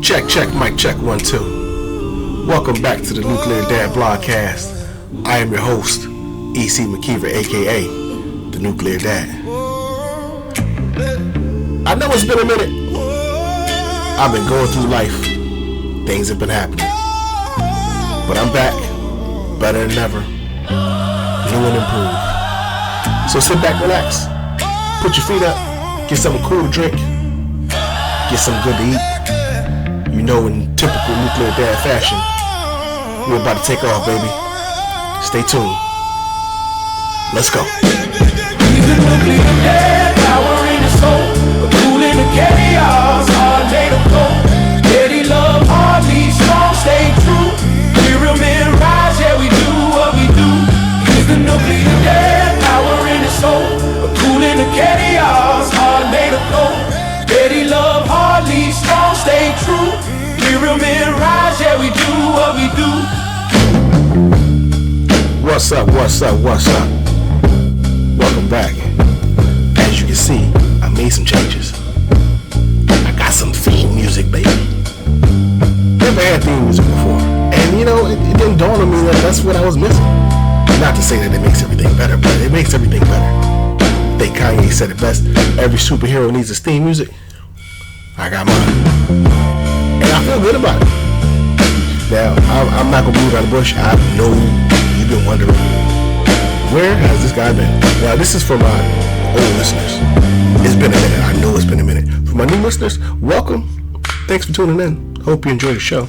Check, mic check, 1, 2. Welcome back to the Nuclear Dad BLOGCAST. I am your host, E.C. McKeever, aka the Nuclear Dad. I know it's been a minute. I've been going through life. Things have been happening. But I'm back, better than ever, new and improved. So sit back, relax, put your feet up, get something cool to drink, get something good to eat. You know, in typical Nuclear Dad fashion, we're about to take off, baby. Stay tuned. Let's go. He's a nuclear dad, power in his soul, a cool in the chaos, heart made of gold. Daddy love, Harmonies, strong, stay true. We real men rise, yeah we do what we do. He's the nuclear dad, power in his soul, a cool in the chaos, heart made of gold. Daddy love, Harmonies, strong, stay true. We real men rise, yeah we do what we do. What's up? Welcome back. As you can see, I made some changes. I got some theme music, baby. Never had theme music before. And you know, it didn't dawn on me that that's what I was missing. Not to say that it makes everything better, but it makes everything better. I think Kanye said it best. Every superhero needs his theme music. I got mine. And I feel good about it. Now, I'm not going to move out of the bush. I know you've been wondering, where has this guy been? Now, this is for my old listeners. It's been a minute. I know it's been a minute. For my new listeners, welcome. Thanks for tuning in. Hope you enjoy the show.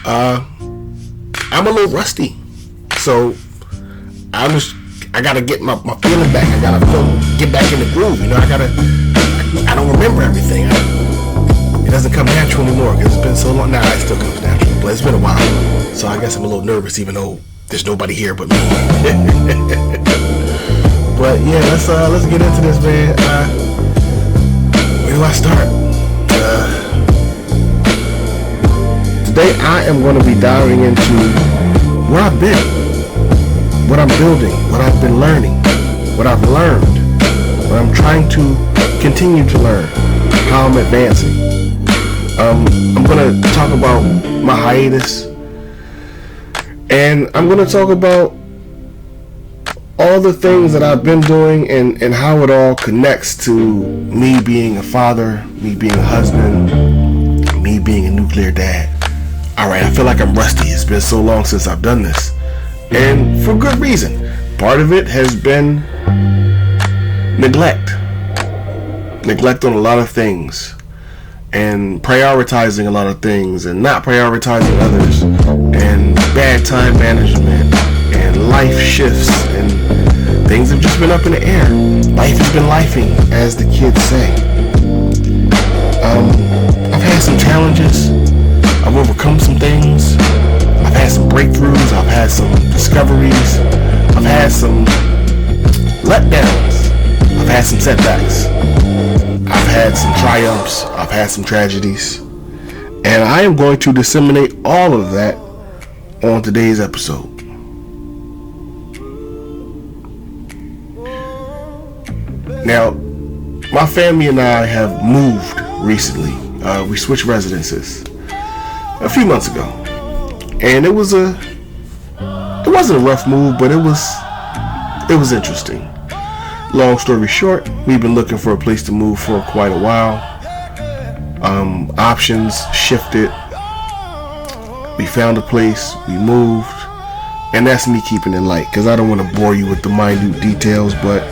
I'm a little rusty. So, I got to get my feeling back. I got to get back in the groove. You know, I don't remember everything. It doesn't come natural anymore because it's been so long. Nah, it still comes natural, but it's been a while. So I guess I'm a little nervous even though there's nobody here but me. But yeah, let's get into this, man. Where do I start? Today I am going to be diving into where I've been, what I'm building, what I've been learning, what I've learned, what I'm trying to continue to learn, how I'm advancing. I'm going to talk about my hiatus, and I'm going to talk about all the things that I've been doing and how it all connects to me being a father, me being a husband, me being a nuclear dad. Alright, I feel like I'm rusty. It's been so long since I've done this, and for good reason. Part of it has been neglect on a lot of things, and prioritizing a lot of things and not prioritizing others, and bad time management, and life shifts, and things have just been up in the air. Life has been lifing, as the kids say. I've had some challenges. I've overcome some things. I've had some breakthroughs. I've had some discoveries. I've had some letdowns. I've had some setbacks. I've had some triumphs, I've had some tragedies, and I am going to disseminate all of that on today's episode. Now, my family and I have moved recently. We switched residences a few months ago, and it wasn't a rough move, but it was interesting. Long story short, we've been looking for a place to move for quite a while. Options shifted. We found a place, we moved, and that's me keeping it light because I don't want to bore you with the minute details, but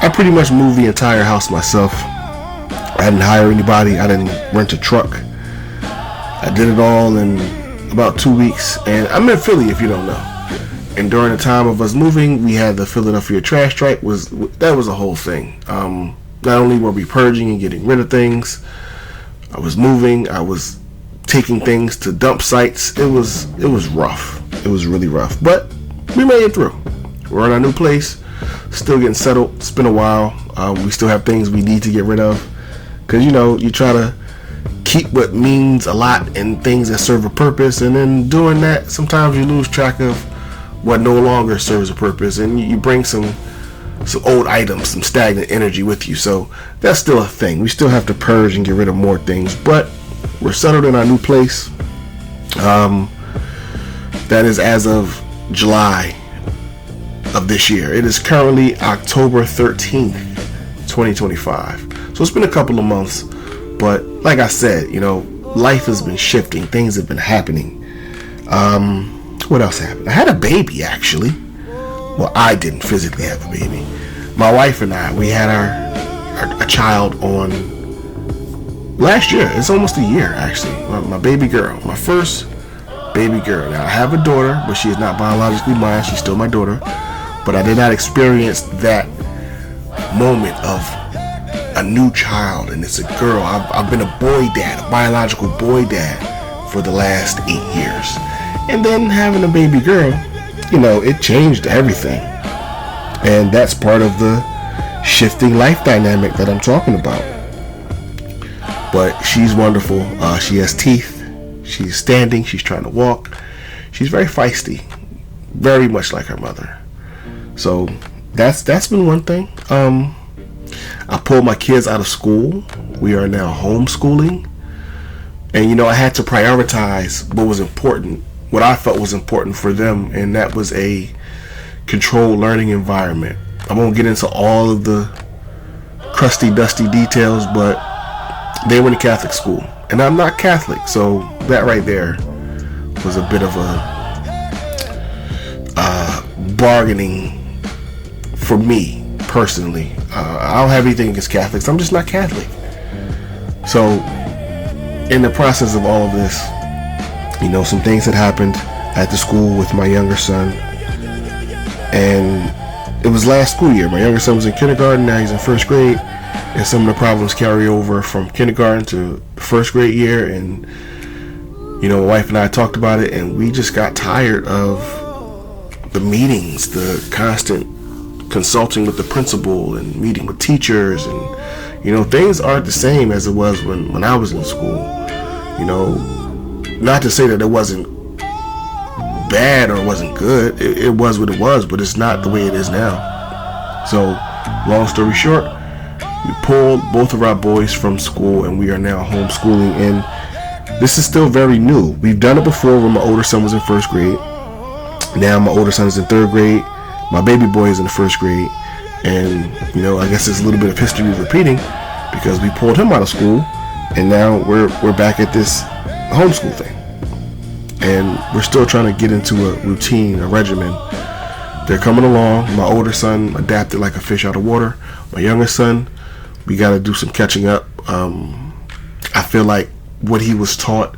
I pretty much moved the entire house myself. I didn't hire anybody, I didn't rent a truck. I did it all in about 2 weeks, and I'm in Philly if you don't know. And during the time of us moving, we had the Philadelphia trash strike. That was a whole thing. Not only were we purging and getting rid of things, I was moving. I was taking things to dump sites. It was rough. It was really rough. But we made it through. We're in our new place. Still getting settled. It's been a while. We still have things we need to get rid of. Because, you know, you try to keep what means a lot and things that serve a purpose. And then doing that, sometimes you lose track of what no longer serves a purpose, and you bring some some old items, some stagnant energy with you. So that's still a thing. We still have to purge and get rid of more things, but we're settled in our new place. That is as of July of this year. It is currently October 13th, 2025. So it's been a couple of months, but like I said, life has been shifting. Things have been happening. What else happened? I had a baby, actually. Well, I didn't physically have a baby. My wife and I, we had a child on last year. It's almost a year, actually. My baby girl, my first baby girl. Now, I have a daughter, but she is not biologically mine. She's still my daughter. But I did not experience that moment of a new child, and it's a girl. I've been a boy dad, a biological boy dad, for the last 8 years. And then having a baby girl, it changed everything. And that's part of the shifting life dynamic that I'm talking about. But she's wonderful. She has teeth. She's standing. She's trying to walk. She's very feisty, very much like her mother. So that's been one thing. I pulled my kids out of school. We are now homeschooling. And I had to prioritize what was important, what I felt was important for them, and that was a controlled learning environment. I won't get into all of the crusty, dusty details, but they were in a Catholic school, and I'm not Catholic, so that right there was a bit of a bargaining for me personally. I don't have anything against Catholics. I'm just not Catholic. So in the process of all of this, some things had happened at the school with my younger son, and it was last school year. My younger son was in kindergarten, now he's in first grade, and some of the problems carry over from kindergarten to the first grade year. And my wife and I talked about it, and we just got tired of the meetings, the constant consulting with the principal and meeting with teachers, and things aren't the same as it was when I was in school. Not to say that it wasn't bad or it wasn't good. It was what it was, but it's not the way it is now. So, long story short, we pulled both of our boys from school, and we are now homeschooling. And this is still very new. We've done it before when my older son was in first grade. Now my older son is in third grade. My baby boy is in the first grade. And, I guess there's a little bit of history repeating, because we pulled him out of school, and now we're back at this homeschool thing. And we're still trying to get into a routine, a regimen. They're coming along. My older son adapted like a fish out of water. My younger son, we got to do some catching up. I feel like what he was taught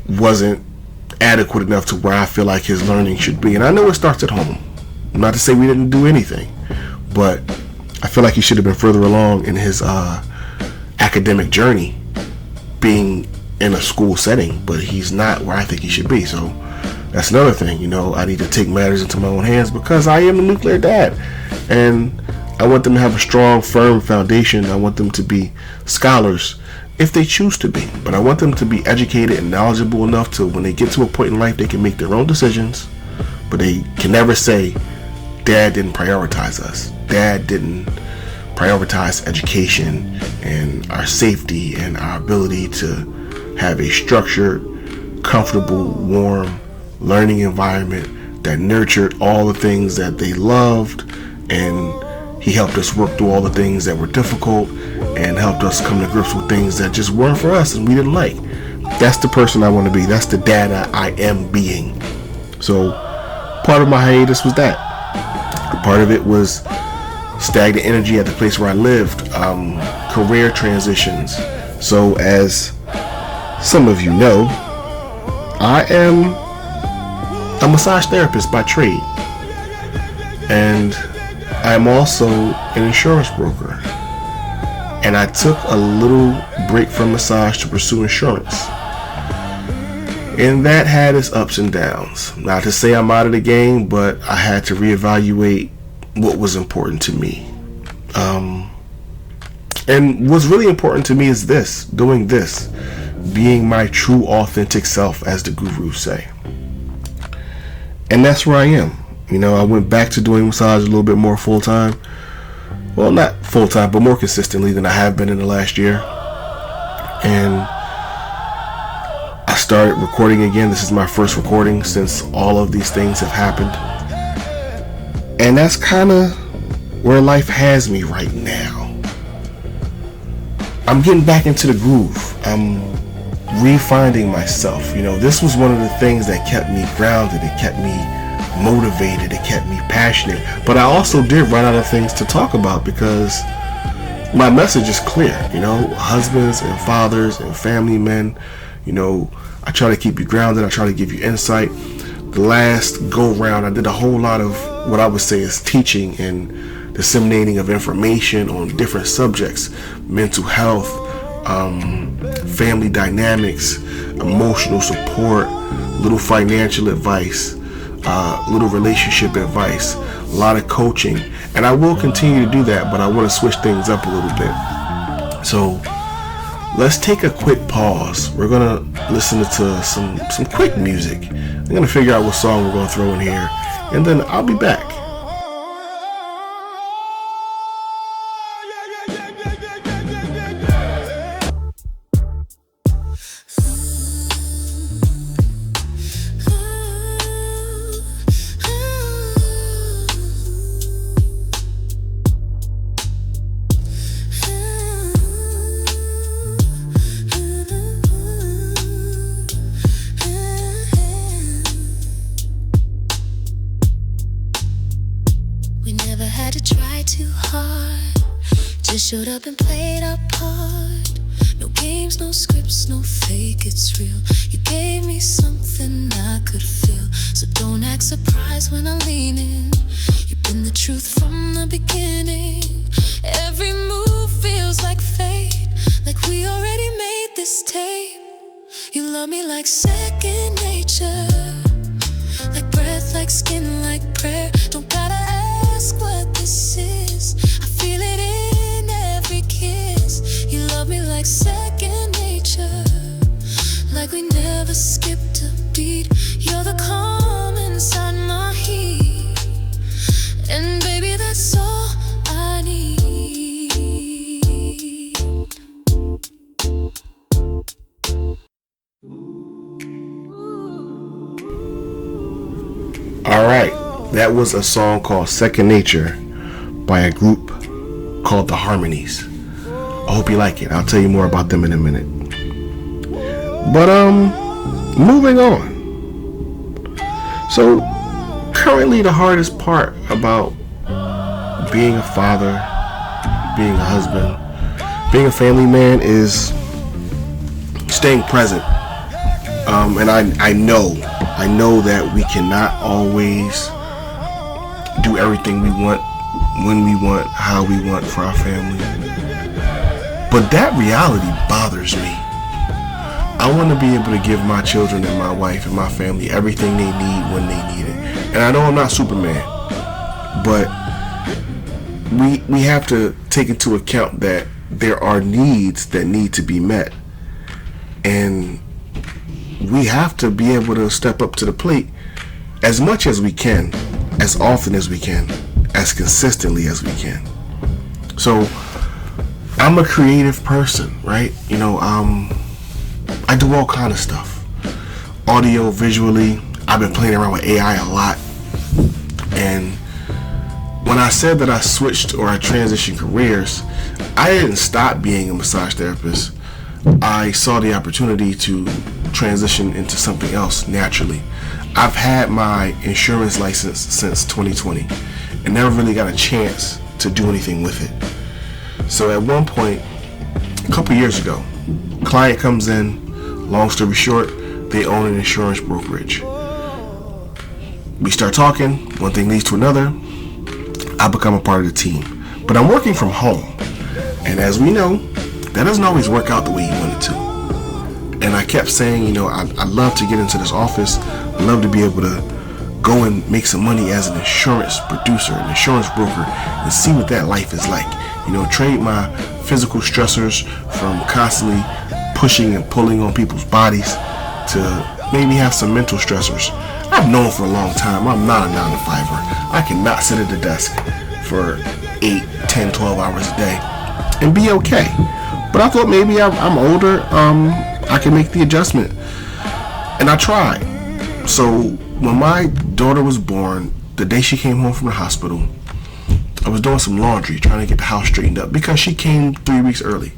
wasn't adequate enough to where I feel like his learning should be. And I know it starts at home. Not to say we didn't do anything, but I feel like he should have been further along in his academic journey, being in a school setting, but he's not where I think he should be. So that's another thing. I need to take matters into my own hands, because I am a nuclear dad, and I want them to have a strong, firm foundation. I want them to be scholars if they choose to be, but I want them to be educated and knowledgeable enough to, when they get to a point in life, they can make their own decisions, but they can never say, Dad didn't prioritize us. Dad didn't prioritize education and our safety and our ability to have a structured, comfortable, warm learning environment that nurtured all the things that they loved, and he helped us work through all the things that were difficult and helped us come to grips with things that just weren't for us and we didn't like. That's the person I want to be. That's the dad I am being. So part of my hiatus was that. Part of it was stagnant energy at the place where I lived, career transitions. So as some of you know, I am a massage therapist by trade, and I'm also an insurance broker. And I took a little break from massage to pursue insurance, and that had its ups and downs. Not to say I'm out of the game, but I had to reevaluate what was important to me. And what's really important to me is this, doing this, being my true authentic self, as the gurus say. And that's where I am. You know, I went back to doing massage a little bit more full time. Well, not full time, but more consistently than I have been in the last year. And I started recording again. This is my first recording since all of these things have happened. And that's kind of where life has me right now. I'm getting back into the groove. I'm refinding myself. You know, this was one of the things that kept me grounded. It kept me motivated. It kept me passionate. But I also did run out of things to talk about because my message is clear. You know, husbands and fathers and family men, you know, I try to keep you grounded. I try to give you insight. The last go round, I did a whole lot of what I would say is teaching and disseminating of information on different subjects: mental health, family dynamics, emotional support, little financial advice, little relationship advice, a lot of coaching. And I will continue to do that, but I want to switch things up a little bit. So let's take a quick pause. We're going to listen to some quick music. I'm going to figure out what song we're going to throw in here, and then I'll be back. Showed up and played our part. No games, no scripts, no fake, it's real. You gave me something I could feel, so don't act surprised when I lean in. You've been the truth from the beginning. Every move feels like fate, like we already made this tape. You love me like second nature, like breath, like skin, like prayer. Don't gotta ask what this is, I feel it in every kiss. You love me like second nature, like we never skipped a beat. You're the calm inside my heat, and baby, that's all I need. Alright, that was a song called Second Nature by a group called the Harmonies. I hope you like it. I'll tell you more about them in a minute. But moving on. So currently the hardest part about being a father, being a husband, being a family man is staying present. And I know that we cannot always do everything we want, when we want, how we want for our family. But that reality bothers me. I want to be able to give my children and my wife and my family everything they need when they need it. And I know I'm not Superman, but we have to take into account that there are needs that need to be met. And we have to be able to step up to the plate as much as we can, as often as we can, as consistently as we can. So I'm a creative person, right? You know, I do all kind of stuff. Audio, visually. I've been playing around with AI a lot. And when I said that I switched or I transitioned careers, I didn't stop being a massage therapist. I saw the opportunity to transition into something else naturally. I've had my insurance license since 2020 and never really got a chance to do anything with it. So at one point, a couple years ago, client comes in, long story short, they own an insurance brokerage. We start talking, one thing leads to another, I become a part of the team. But I'm working from home, and as we know, that doesn't always work out the way you want it to. And I kept saying, you know, I'd love to get into this office. I'd love to be able to go and make some money as an insurance producer, an insurance broker, and see what that life is like. You know, trade my physical stressors from constantly pushing and pulling on people's bodies to maybe have some mental stressors. I I've known for a long time I'm not a 9 to 5er. I cannot sit at the desk for 8, 10, 12 hours a day and be okay. But I thought maybe I'm older, I can make the adjustment. And I tried. So when my daughter was born, the day she came home from the hospital, I was doing some laundry, trying to get the house straightened up because she came 3 weeks early.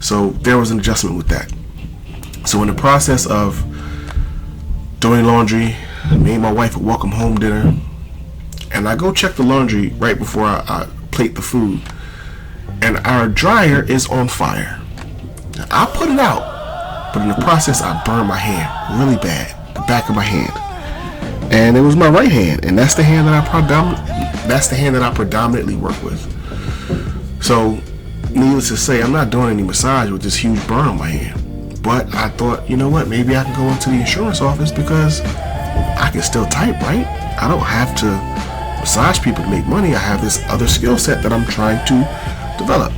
So there was an adjustment with that. So in the process of doing laundry, I made my wife a welcome home dinner, and I go check the laundry right before I plate the food, and our dryer is on fire. Now, I put it out, but in the process I burned my hand really bad, the back of my hand, and it was my right hand, and that's the hand that I predominantly work with. So needless to say, I'm not doing any massage with this huge burn on my hand. But I thought, you know what, maybe I can go into the insurance office because I can still type, right? I don't have to massage people to make money. I have this other skill set that I'm trying to develop.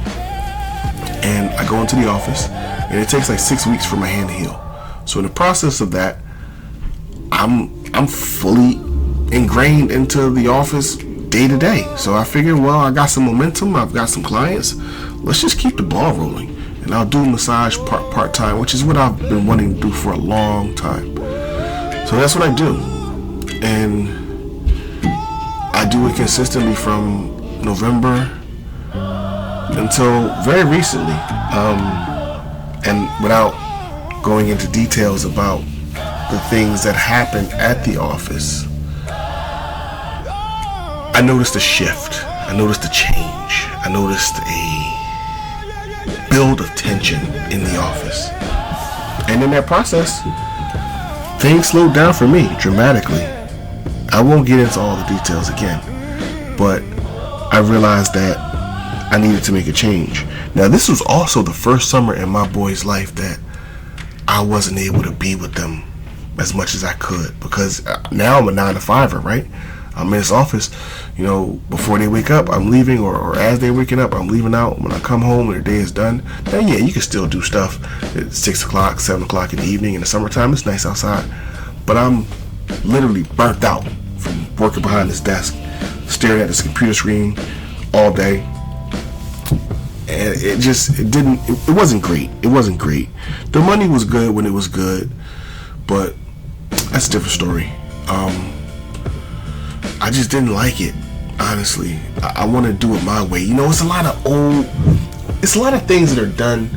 And I go into the office, and it takes like 6 weeks for my hand to heal. So in the process of that, I'm fully ingrained into the office day to day. So I figured, well, I got some momentum, I've got some clients, let's just keep the ball rolling. And I'll do massage part-time, which is what I've been wanting to do for a long time. So that's what I do. And I do it consistently from November until very recently. And without going into details about the things that happened at the office, I noticed a shift. I noticed a change. I noticed a build of tension in the office. And in that process, things slowed down for me dramatically. I won't get into all the details again, but I realized that I needed to make a change. Now, this was also the first summer in my boy's life that I wasn't able to be with them as much as I could, because now I'm a 9 to 5er, right? I'm in this office, before they wake up, I'm leaving, or as they're waking up, I'm leaving out. When I come home and their day is done, then yeah, you can still do stuff at 6 o'clock, 7 o'clock in the evening. In the summertime, it's nice outside. But I'm literally burnt out from working behind this desk, staring at this computer screen all day. And it wasn't great. It wasn't great. The money was good when it was good, but that's a different story. I just didn't like it, honestly. I want to do it my way. It's a lot of things that are done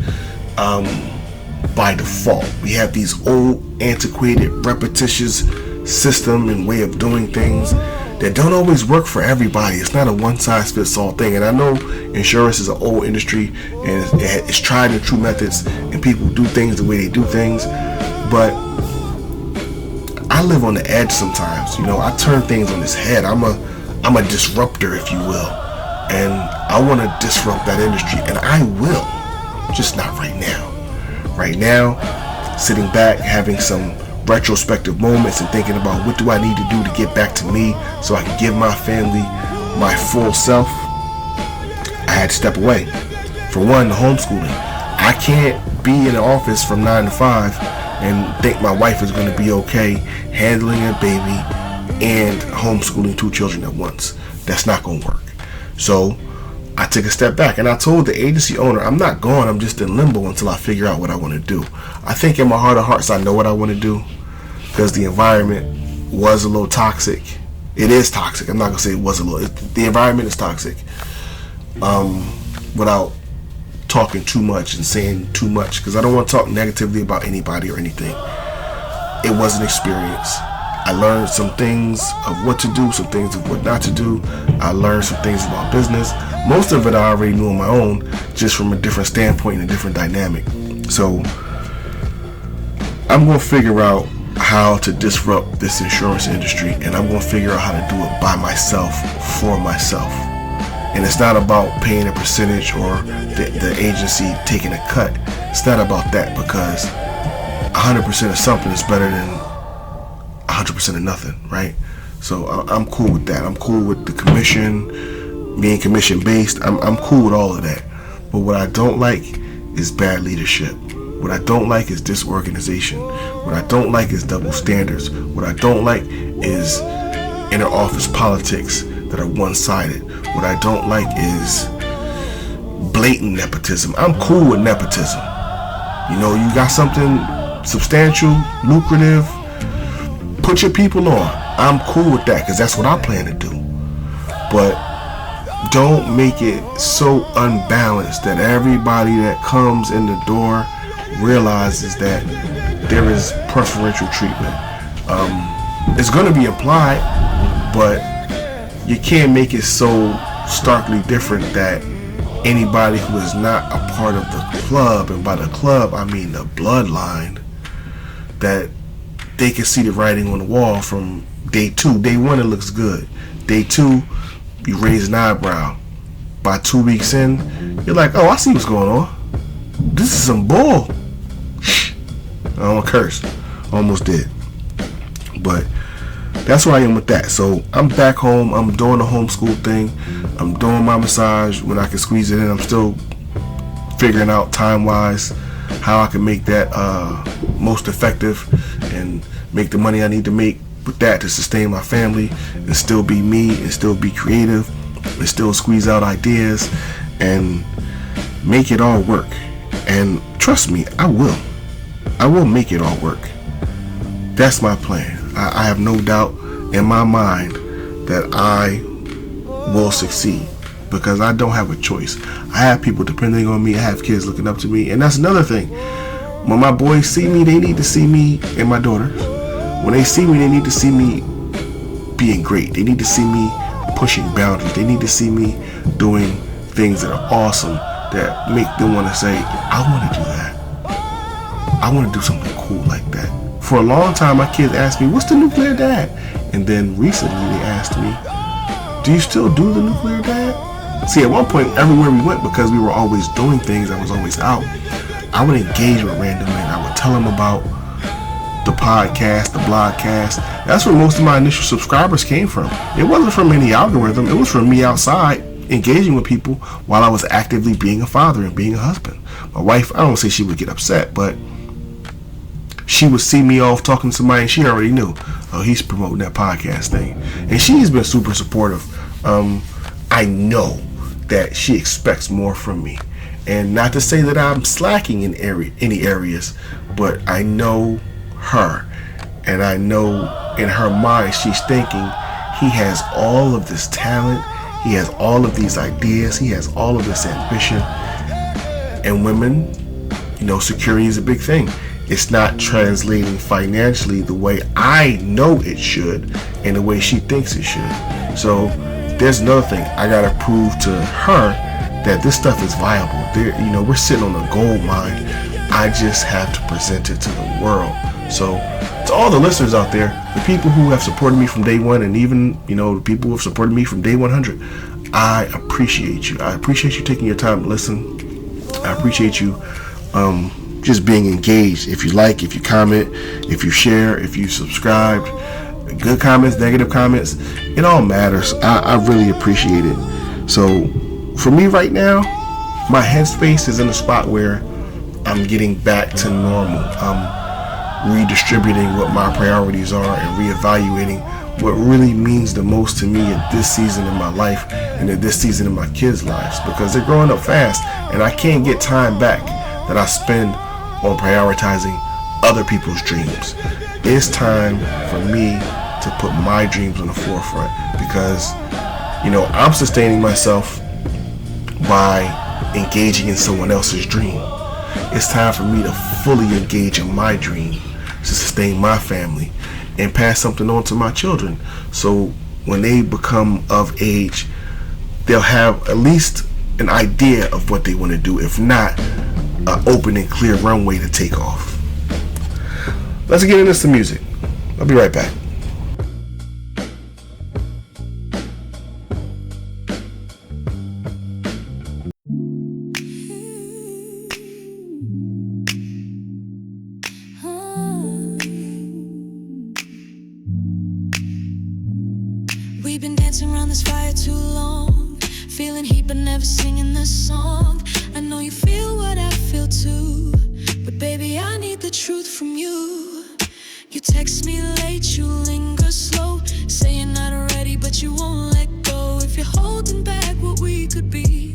by default. We have these old, antiquated, repetitious system and way of doing things that don't always work for everybody. It's not a one-size-fits-all thing. And I know insurance is an old industry, and it's tried and true methods, and people do things the way they do things. But I live on the edge sometimes. I turn things on its head. I'm a disruptor, if you will, and I want to disrupt that industry, and I will, just not right now. Right now, sitting back, having some retrospective moments and thinking about what do I need to do to get back to me so I can give my family my full self. I had to step away. For one, the homeschooling. I can't be in the office from 9 to 5 and think my wife is going to be okay handling a baby and homeschooling 2 children at once. That's not going to work. So I took a step back, and I told the agency owner, I'm not going, I'm just in limbo until I figure out what I want to do. I think in my heart of hearts I know what I want to do, because the environment was a little toxic. It is toxic. I'm not going to say it was a little. The environment is toxic. Without talking too much and saying too much, because I don't want to talk negatively about anybody or anything. It was an experience. I learned some things of what to do, some things of what not to do. I learned some things about business. Most of it I already knew on my own, just from a different standpoint and a different dynamic. So I'm going to figure out how to disrupt this insurance industry, and I'm going to figure out how to do it by myself, for myself. And it's not about paying a percentage or the agency taking a cut. It's not about that, because 100% of something is better than 100% of nothing, right? So I'm cool with that. I'm cool with the commission, being commission based. I'm cool with all of that. But what I don't like is bad leadership. What I don't like is disorganization. What I don't like is double standards. What I don't like is inner office politics that are one-sided. What I don't like is blatant nepotism. I'm cool with nepotism. You know, you got something substantial, lucrative, put your people on. I'm cool with that because that's what I plan to do. But don't make it so unbalanced that everybody that comes in the door realizes that there is preferential treatment. It's going to be applied, but you can't make it so starkly different that anybody who is not a part of the club, and by the club I mean the bloodline, that they can see the writing on the wall from day 2. Day 1 it looks good. Day 2 you raise an eyebrow. By 2 weeks in, you're like, oh, I see what's going on. This is some bull. I don't want to curse. Almost did. But that's where I am with that. So I'm back home. I'm doing the homeschool thing. I'm doing my massage when I can squeeze it in. I'm still figuring out time-wise how I can make that most effective and make the money I need to make with that to sustain my family and still be me and still be creative and still squeeze out ideas and make it all work. And trust me, I will make it all work. That's my plan. I have no doubt in my mind that I will succeed because I don't have a choice. I have people depending on me. I have kids looking up to me. And that's another thing. When my boys see me, they need to see me and my daughters. When they see me, they need to see me being great. They need to see me pushing boundaries. They need to see me doing things that are awesome that make them want to say, I want to do that. I want to do something cool like that. For a long time, my kids asked me, what's the nuclear dad? And then recently they asked me, do you still do the nuclear dad? See, at one point, everywhere we went, because we were always doing things, I was always out, I would engage with random men. I would tell them about the podcast, the BLOGCAST. That's where most of my initial subscribers came from. It wasn't from any algorithm. It was from me outside engaging with people while I was actively being a father and being a husband. My wife, I don't say she would get upset, but she would see me off talking to somebody and she already knew, oh, he's promoting that podcast thing. And she's been super supportive. I know that she expects more from me. And not to say that I'm slacking in any areas, but I know her. And I know in her mind she's thinking, he has all of this talent, he has all of these ideas, he has all of this ambition. And women, you know, security is a big thing. It's not translating financially the way I know it should and the way she thinks it should. So there's another thing. I gotta prove to her that this stuff is viable. You know, we're sitting on a gold mine. I just have to present it to the world. So to all the listeners out there, the people who have supported me from day 1 and even, you know, the people who have supported me from day 100, I appreciate you. I appreciate you taking your time to listen. I appreciate you just being engaged. If you like, if you comment, if you share, if you subscribe, good comments, negative comments, it all matters. I really appreciate it. So for me right now, my headspace is in a spot where I'm getting back to normal. I'm redistributing what my priorities are and reevaluating what really means the most to me at this season in my life and at this season in my kids' lives, because they're growing up fast and I can't get time back that I spend on prioritizing other people's dreams. It's time for me to put my dreams on the forefront because, you know, I'm sustaining myself by engaging in someone else's dream. It's time for me to fully engage in my dream to sustain my family and pass something on to my children. So when they become of age, they'll have at least an idea of what they want to do, if not an open and clear runway to take off. Let's get into some music. I'll be right back. We've been dancing around this fire too long, feeling heat but never singing the song. I know you feel what I feel too, but Baby, I need the truth from you. You text me late, you linger slow, say you're not ready, but you won't let go. If you're holding back what we could be,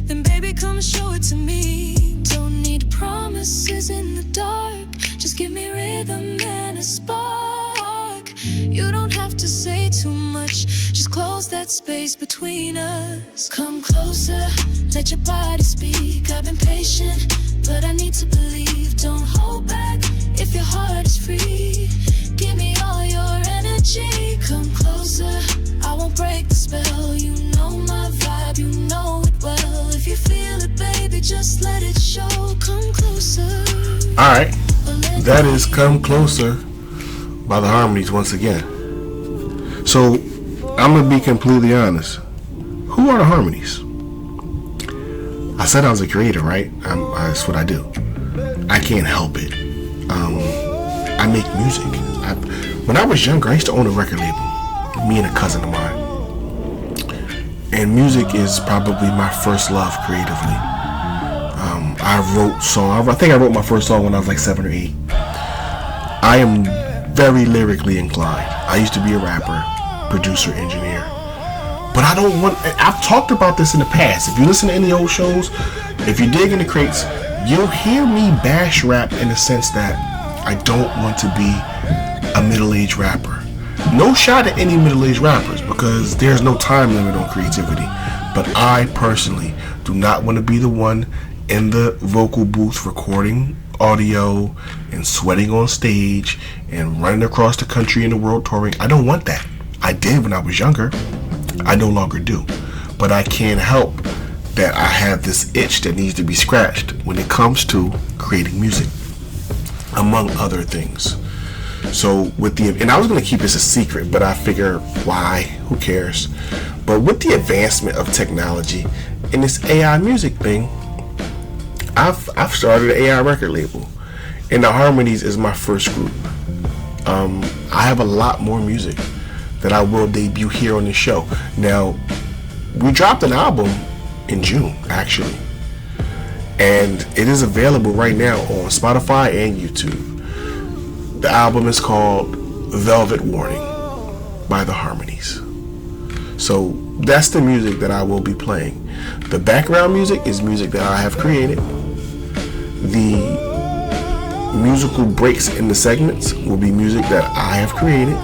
then baby, come show it to me. Don't need promises in the dark, just give me rhythm and a spark. You don't have to say too much, just close that space between us. Come closer, let your body speak. I've been patient, but I need to believe. Don't hold back if your heart is free. Give me all your energy. Come closer, I won't break the spell. You know my vibe, you know it well. If you feel it, baby, just let it show. Come closer. Alright, that is Come Closer by the Harmonies once again. So, I'm going to be completely honest. Who are the Harmonies? I said I was a creator, right? That's what I do. I can't help it. I make music. When I was younger, I used to own a record label. Me and a cousin of mine. And music is probably my first love creatively. I wrote songs. I think I wrote my first song when I was like 7 or 8. I am very lyrically inclined. I used to be a rapper, producer, engineer. But I don't want... I've talked about this in the past. If you listen to any old shows, if you dig in the crates, you'll hear me bash rap in the sense that I don't want to be a middle-aged rapper. No shot at any middle-aged rappers because there's no time limit on creativity. But I personally do not want to be the one in the vocal booth recording audio and sweating on stage and running across the country and the world touring. I don't want that. I did when I was younger. I no longer do. But I can't help that I have this itch that needs to be scratched when it comes to creating music, among other things. So and I was going to keep this a secret, but I figure why? Who cares? But with the advancement of technology and this AI music thing, I've started an AI record label, and the Harmonies is my first group. I have a lot more music that I will debut here on the show. Now, we dropped an album in June, actually, and it is available right now on Spotify and YouTube. The album is called Velvet Warning by the Harmonies. So that's the music that I will be playing. The background music is music that I have created. The musical breaks in the segments will be music that I have created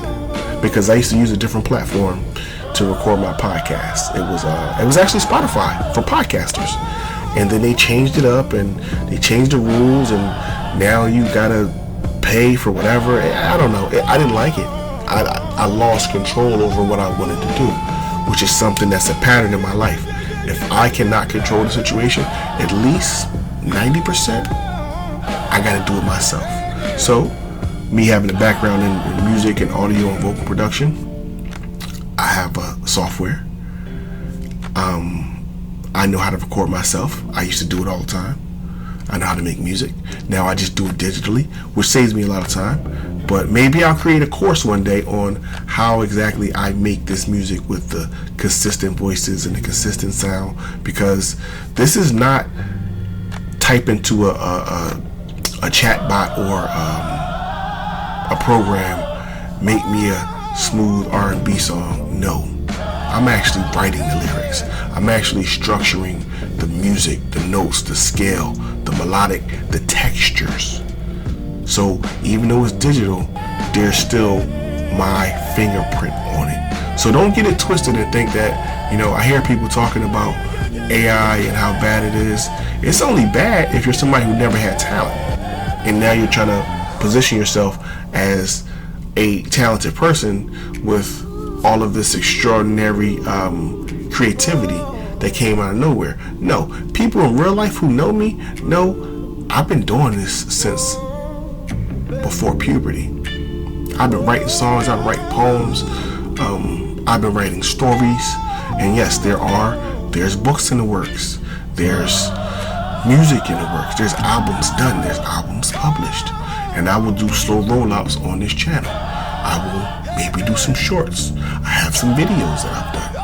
because I used to use a different platform to record my podcast. It was actually Spotify for podcasters, and then they changed it up and they changed the rules, and now you gotta pay for whatever. I don't know. I didn't like it. I lost control over what I wanted to do, which is something that's a pattern in my life. If I cannot control the situation, at least 90%, I gotta do it myself. So, me having a background in music and audio and vocal production, I have software. I know how to record myself. I used to do it all the time. I know how to make music. Now I just do it digitally, which saves me a lot of time. But maybe I'll create a course one day on how exactly I make this music with the consistent voices and the consistent sound, because this is not type into a chat bot or a program, make me a smooth R&B song. No, I'm actually writing the lyrics. I'm actually structuring the music, the notes, the scale, the melodic, the textures. So even though it's digital, there's still my fingerprint on it. So don't get it twisted and think that, I hear people talking about AI and how bad it is. It's only bad if you're somebody who never had talent, and now you're trying to position yourself as a talented person with all of this extraordinary creativity that came out of nowhere. No, people in real life who know me know I've been doing this since before puberty. I've been writing songs, I've been writing poems, I've been writing stories, and yes, there's books in the works, there's music in the works, there's albums done, there's albums published, and I will do slow rollouts on this channel. I will maybe do some shorts. I have some videos that I've done.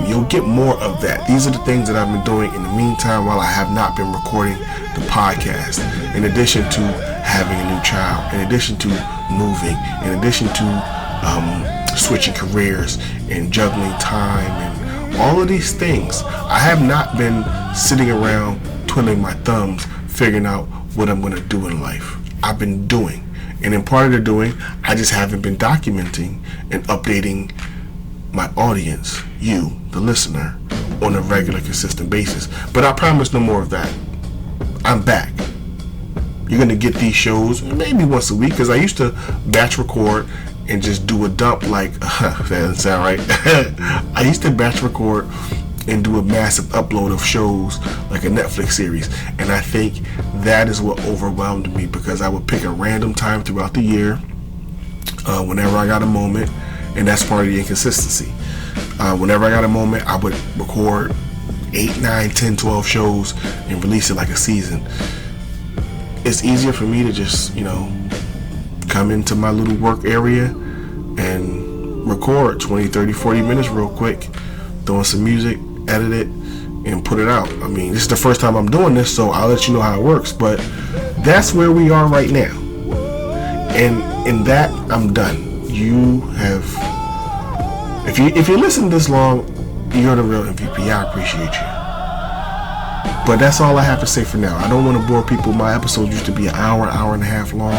You'll get more of that. These are the things that I've been doing in the meantime while I have not been recording the podcast. In addition to having a new child, in addition to moving, in addition to switching careers and juggling time and all of these things, I have not been sitting around twiddling my thumbs figuring out what I'm going to do in life. I've been doing. And in part of the doing, I just haven't been documenting and updating my audience, you, the listener, on a regular, consistent basis. But I promise no more of that. I'm back. You're going to get these shows maybe once a week, because I used to batch record and just do a dump like, that doesn't sound right. I used to batch record and do a massive upload of shows like a Netflix series. And I think that is what overwhelmed me, because I would pick a random time throughout the year, whenever I got a moment, and that's part of the inconsistency. Whenever I got a moment, I would record 8, 9, 10, 12 shows and release it like a season. It's easier for me to just, come into my little work area and record 20, 30, 40 minutes real quick, throwing some music, edit it, and put it out. I mean, this is the first time I'm doing this, so I'll let you know how it works, but that's where we are right now. And in that, I'm done. You have, if you listen this long, you're the real MVP. I appreciate you. But that's all I have to say for now. I don't want to bore people. My episodes used to be an hour, hour and a half long.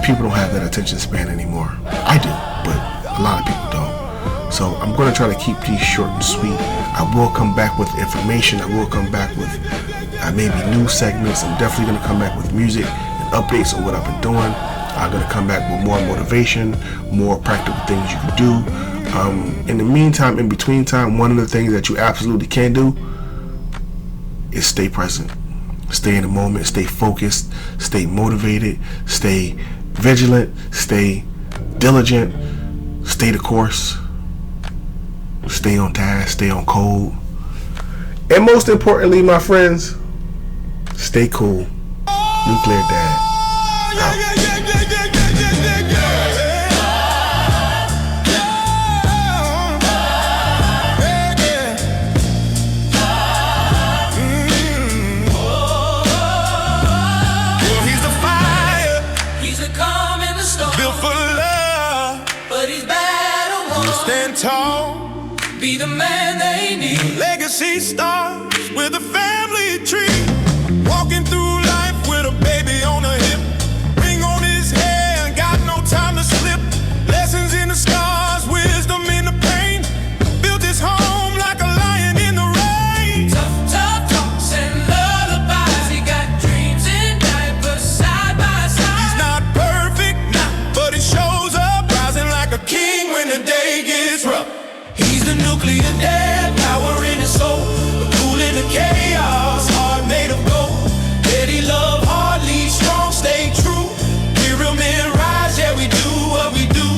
People don't have that attention span anymore. I do, but a lot of people don't. So I'm going to try to keep these short and sweet. I will come back with information. I will come back with maybe new segments. I'm definitely going to come back with music and updates on what I've been doing. I'm going to come back with more motivation, more practical things you can do. In the meantime, in between time, one of the things that you absolutely can do is stay present. Stay in the moment, stay focused, stay motivated, stay vigilant, stay diligent, stay the course, stay on task, stay on code. And most importantly, my friends, stay cool. Nuclear Dad. Out. Stand tall, be the man they need. Legacy starts with a family tree. Walking through life with a baby on a hip, ring on his hair, got no time to slip. Lessons in the scars, wisdom in the pain. Built his home like a lion in the rain. Tough talks and lullabies. He got dreams in diapers side by side. He's not perfect, but he shows up, rising like a king when the day gets rough. He's the nuclear dad, power in his soul, cool in the chaos, heart made of gold. Daddy love, hard, lead strong, stay true. We real men rise, yeah we do what we do.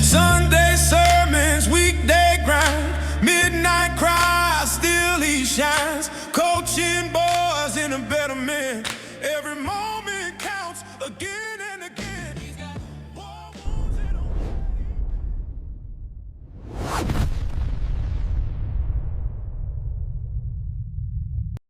Sunday sermons, weekday grind, midnight cry, still he shines. Coaching boys in a better man, every moment counts again.